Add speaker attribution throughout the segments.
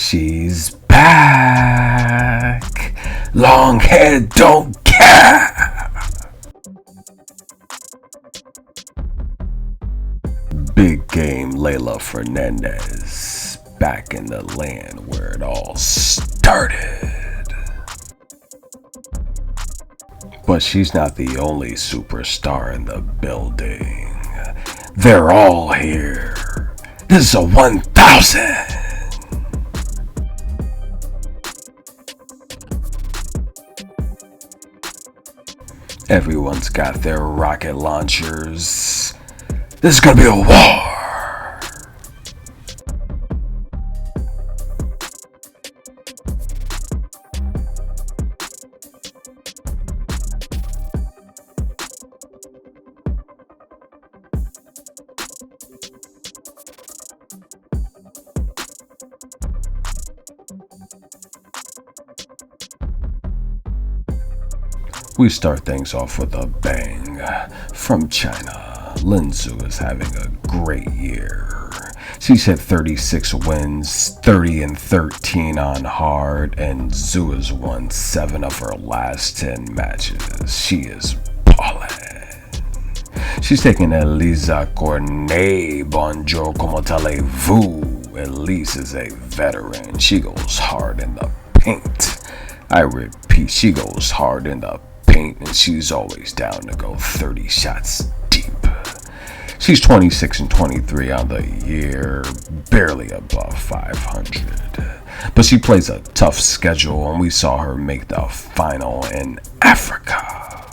Speaker 1: She's back. Long hair don't care. Big game Leylah Fernandez, back in the land where it all started. But she's not the only superstar in the building. They're all here. This is a 1000. Everyone's got their rocket launchers. This is gonna be a war. We start things off with a bang. From China, Lin Zhu is having a great year. She's hit 36 wins, 30-13 on hard, and Zhu has won 7 of her last 10 matches. She is ballin'. She's taking Leylah Cornet. Bonjour, comment allez-vous? Elise is a veteran. She goes hard in the paint. I repeat, she goes hard in the paint, and she's always down to go 30 shots deep. She's 26-23 on the year, barely above 500. But she plays a tough schedule, and we saw her make the final in Africa.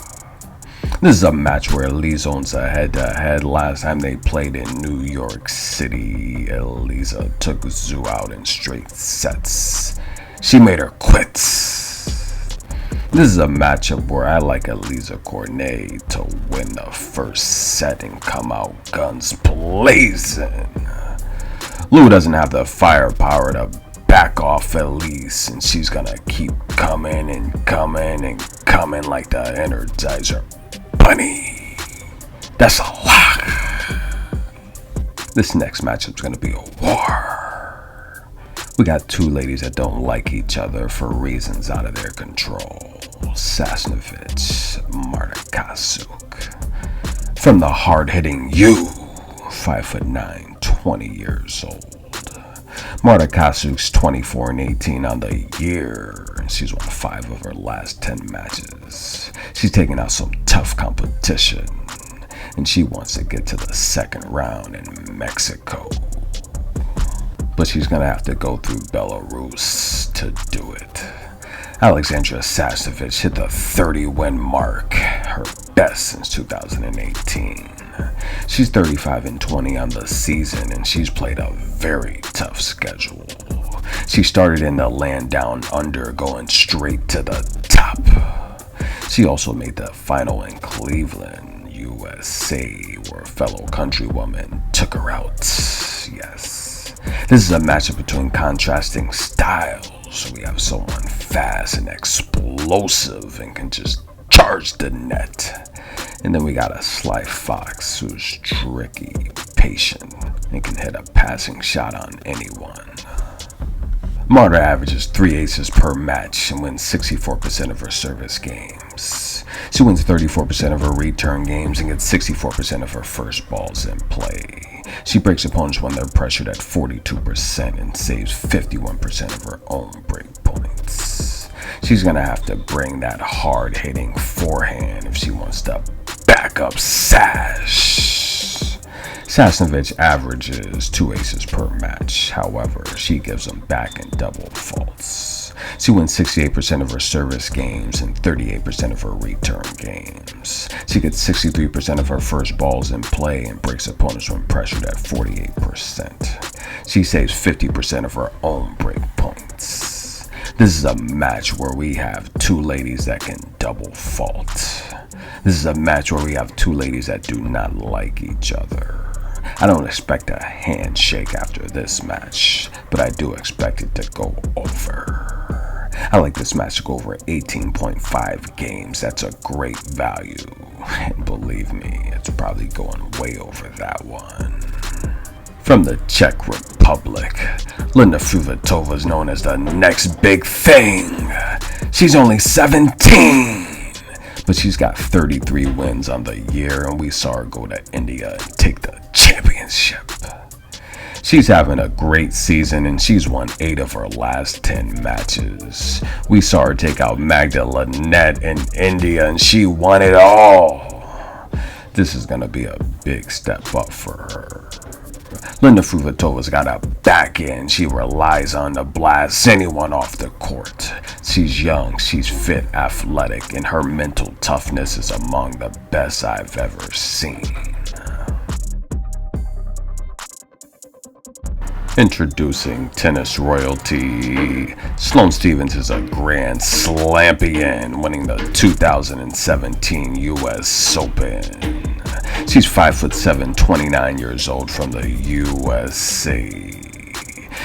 Speaker 1: This is a match where Elise owns a head-to-head. Last time they played in New York City, Elisa took Zhu out in straight sets. She made her quit. This is a matchup where I like Leylah Cornet to win the first set and come out guns blazing. Lou doesn't have the firepower to back off Elise, and she's gonna keep coming and coming and coming like the Energizer Bunny. That's a lock. This next matchup's gonna be a war. We got two ladies that don't like each other for reasons out of their control. Sasnovich, Marta Kasuk. From the hard-hitting U, 5'9", 20 years old. Marta Kasuk's 24-18 on the year, and she's won 5 of her last 10 matches. She's taking out some tough competition, and she wants to get to the second round in Mexico. But she's gonna have to go through Belarus to do it. Alexandra Sasnovich hit the 30-win mark, her best since 2018. She's 35-20 on the season, and she's played a very tough schedule. She started in the land down under, going straight to the top. She also made the final in Cleveland, USA, where a fellow countrywoman took her out. Yes. This is a matchup between contrasting styles. So we have someone fast and explosive and can just charge the net. And then we got a sly fox who's tricky, patient, and can hit a passing shot on anyone. Marta averages 3 aces per match and wins 64% of her service games. She wins 34% of her return games and gets 64% of her first balls in play. She breaks opponents when they're pressured at 42% and saves 51% of her own break points. She's gonna have to bring that hard-hitting forehand if she wants to back up Sash. Sasnovich averages 2 aces per match. However, she gives them back in double faults. She wins 68% of her service games and 38% of her return games. She gets 63% of her first balls in play and breaks opponents when pressured at 48%. She saves 50% of her own break points. This is a match where we have 2 ladies that can double fault. This is a match where we have 2 ladies that do not like each other. I don't expect a handshake after this match, but I do expect it to go over. I like this match to go over 18.5 games. That's a great value. And believe me, it's probably going way over that one. From the Czech Republic, Linda Fruhvirtova is known as the next big thing. She's only 17, but she's got 33 wins on the year, and we saw her go to India and take the championship. She's having a great season, and she's won 8 of her last 10 matches. We saw her take out Magda Linette in India, and she won it all. This is going to be a big step up for her. Linda Fruhvirtova's got a backhand she relies on to blast anyone off the court. She's young, she's fit, athletic, and her mental toughness is among the best I've ever seen. Introducing tennis royalty, Sloane Stephens is a Grand Slampian, winning the 2017 U.S. Open. She's 5'7", 29 years old, from the USA.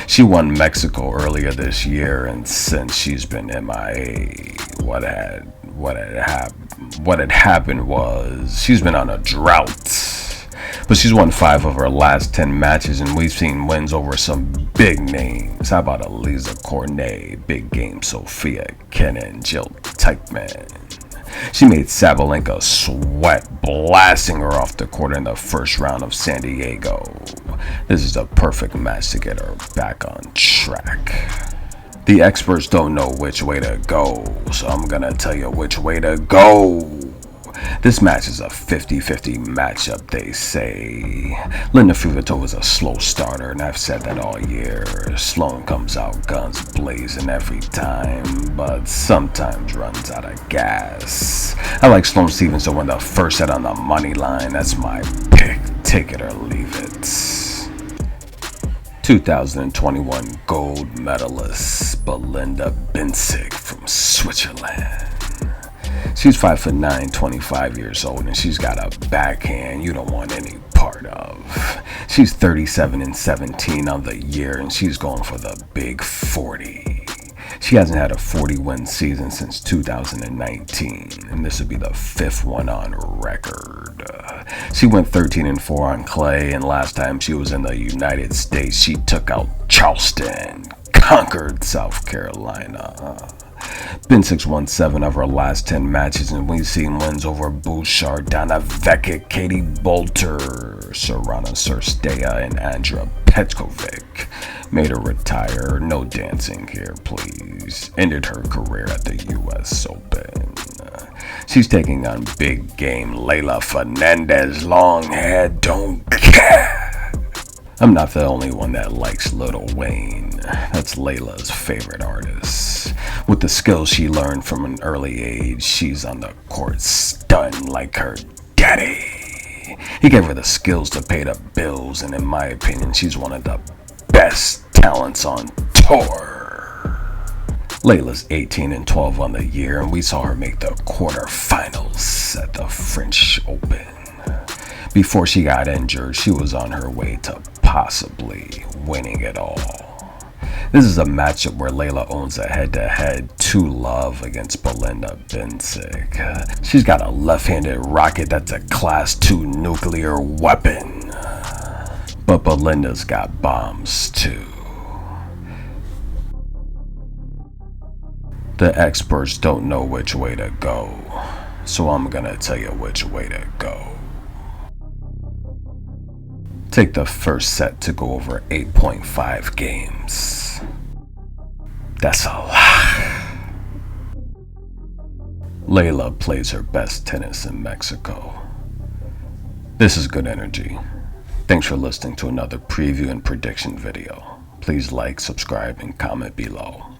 Speaker 1: She won Mexico earlier this year, and since she's been MIA, what had happened was she's been on a drought. But she's won 5 of her last 10 matches, and we've seen wins over some big names. How about Elisa Cornet, Big Game Sophia Kenin, Jill Teichmann? She made Sabalenka sweat, blasting her off the court in the first round of San Diego. This is a perfect match to get her back on track. The experts don't know which way to go, so I'm gonna tell you which way to go. This match is a 50-50 matchup, they say. Linda Fruhvirtova is a slow starter, and I've said that all year. Sloane comes out guns blazing every time, but sometimes runs out of gas. I like Sloane Stephens to win the first set on the money line. That's my pick. Take it or leave it. 2021 gold medalist Belinda Bencic from Switzerland. She's 5'9", 25 years old, and she's got a backhand you don't want any part of. She's 37 and 17 on the year, and she's going for the big 40. She hasn't had a 40-win season since 2019, and this would be the 5th one on record. She went 13 and 4 on clay, and last time she was in the United States, she took out Charleston, conquered South Carolina. Bencic won 7 of her last 10 matches, and we've seen wins over Bouchard, Dana Vekic, Katie Bolter, Sorana Cirstea, and Andra Petkovic. Made her retire. No dancing here, please. Ended her career at the U.S. Open. She's taking on big game Leylah Fernandez, long hair, don't care. I'm not the only one that likes Lil Wayne. That's Leylah's favorite artist. With the skills she learned from an early age, she's on the court stunned like her daddy. He gave her the skills to pay the bills, and in my opinion, she's one of the best talents on tour. Leylah's 18 and 12 on the year, and we saw her make the quarterfinals at the French Open. Before she got injured, she was on her way to possibly winning it all. This is a matchup where Leylah owns a head-to-head 2-love against Belinda Bencic. She's got a left-handed rocket that's a Class 2 nuclear weapon. But Belinda's got bombs too. The experts don't know which way to go, so I'm gonna tell you which way to go. Take the first set to go over 8.5 games. That's a lot. Leylah plays her best tennis in Mexico. This is good energy. Thanks for listening to another preview and prediction video. Please like, subscribe, and comment below.